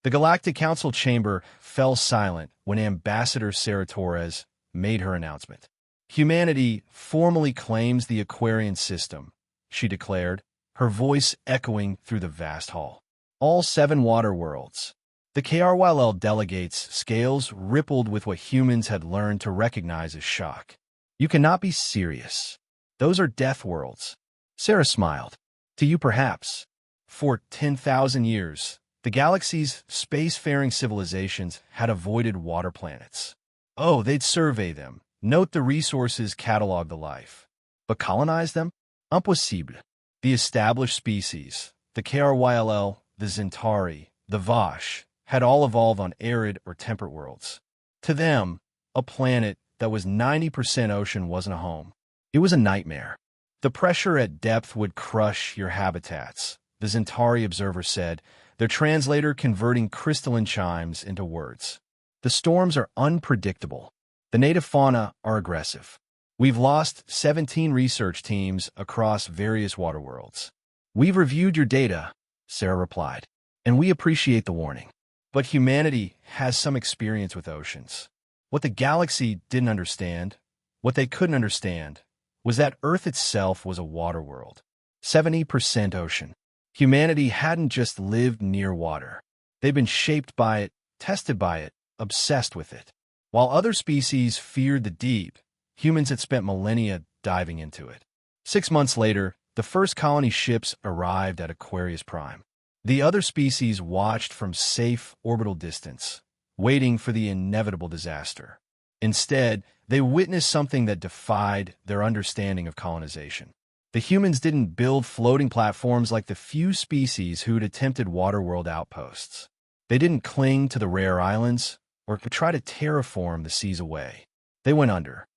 The Galactic Council chamber fell silent when Ambassador Sarah Torres made her announcement. Humanity formally claims the Aquarian system, she declared, her voice echoing through the vast hall. All 7 water worlds. The KRYL delegates' scales rippled with what humans had learned to recognize as shock. You cannot be serious. Those are death worlds. Sarah smiled. To you, perhaps. For 10,000 years, the galaxy's spacefaring civilizations had avoided water planets. Oh, they'd survey them, note the resources, catalog the life. But colonize them? Impossible. The established species, the KRYL, the Centauri, the Vash, had all evolved on arid or temperate worlds. To them, a planet that was 90% ocean wasn't a home. It was a nightmare. The pressure at depth would crush your habitats, the Centauri observer said, their translator converting crystalline chimes into words. The storms are unpredictable. The native fauna are aggressive. We've lost 17 research teams across various water worlds. We've reviewed your data, Sarah replied, and we appreciate the warning. But humanity has some experience with oceans. What the galaxy didn't understand, what they couldn't understand, was that Earth itself was a water world. 70% ocean. Humanity hadn't just lived near water. They'd been shaped by it, tested by it, obsessed with it. While other species feared the deep, humans had spent millennia diving into it. 6 months later, the first colony ships arrived at Aquarius Prime. The other species watched from safe orbital distance, waiting for the inevitable disaster. Instead, they witnessed something that defied their understanding of colonization. The humans didn't build floating platforms like the few species who'd attempted waterworld outposts. They didn't cling to the rare islands or try to terraform the seas away. They went under.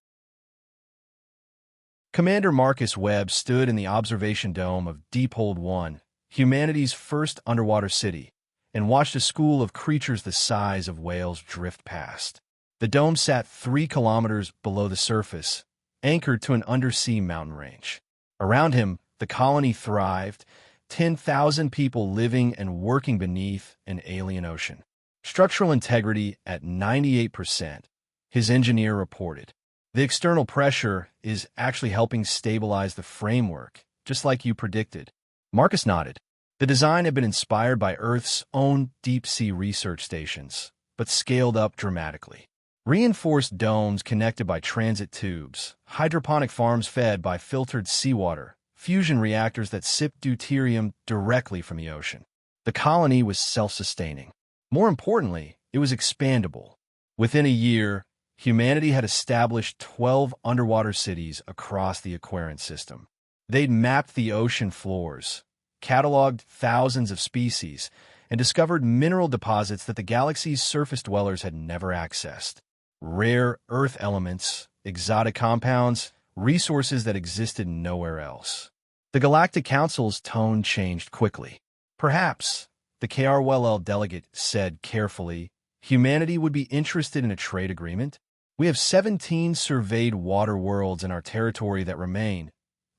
Commander Marcus Webb stood in the observation dome of Deep Hold 1, humanity's first underwater city, and watched a school of creatures the size of whales drift past. The dome sat 3 kilometers below the surface, anchored to an undersea mountain range. Around him, the colony thrived, 10,000 people living and working beneath an alien ocean. Structural integrity at 98%, his engineer reported. The external pressure is actually helping stabilize the framework, just like you predicted. Marcus nodded. The design had been inspired by Earth's own deep-sea research stations, but scaled up dramatically. Reinforced domes connected by transit tubes, hydroponic farms fed by filtered seawater, fusion reactors that sipped deuterium directly from the ocean. The colony was self-sustaining. More importantly, it was expandable. Within a year, humanity had established 12 underwater cities across the Aquarian system. They'd mapped the ocean floors, cataloged thousands of species, and discovered mineral deposits that the galaxy's surface dwellers had never accessed. Rare Earth elements, exotic compounds, resources that existed nowhere else. The Galactic Council's tone changed quickly. Perhaps, the KRYL delegate said carefully, humanity would be interested in a trade agreement. We have 17 surveyed water worlds in our territory that remain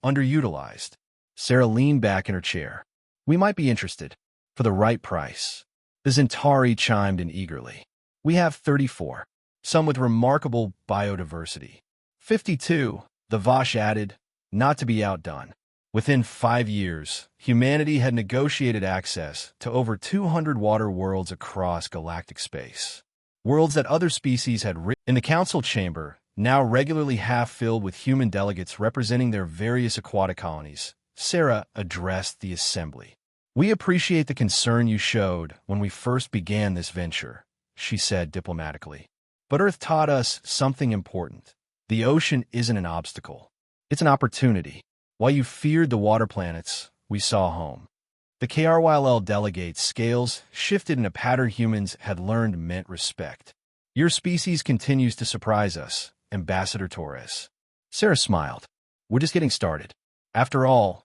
underutilized. Sarah leaned back in her chair. We might be interested, for the right price. The Centauri chimed in eagerly. We have 34, some with remarkable biodiversity. 52, the Vash added, not to be outdone. Within 5 years, humanity had negotiated access to over 200 water worlds across galactic space. Worlds that other species had in the council chamber, now regularly half-filled with human delegates representing their various aquatic colonies. Sarah addressed the assembly. We appreciate the concern you showed when we first began this venture, she said diplomatically. But Earth taught us something important. The ocean isn't an obstacle. It's an opportunity. While you feared the water planets, we saw home. The KRYL delegates' scales shifted in a pattern humans had learned meant respect. Your species continues to surprise us, Ambassador Torres. Sarah smiled. We're just getting started. After all,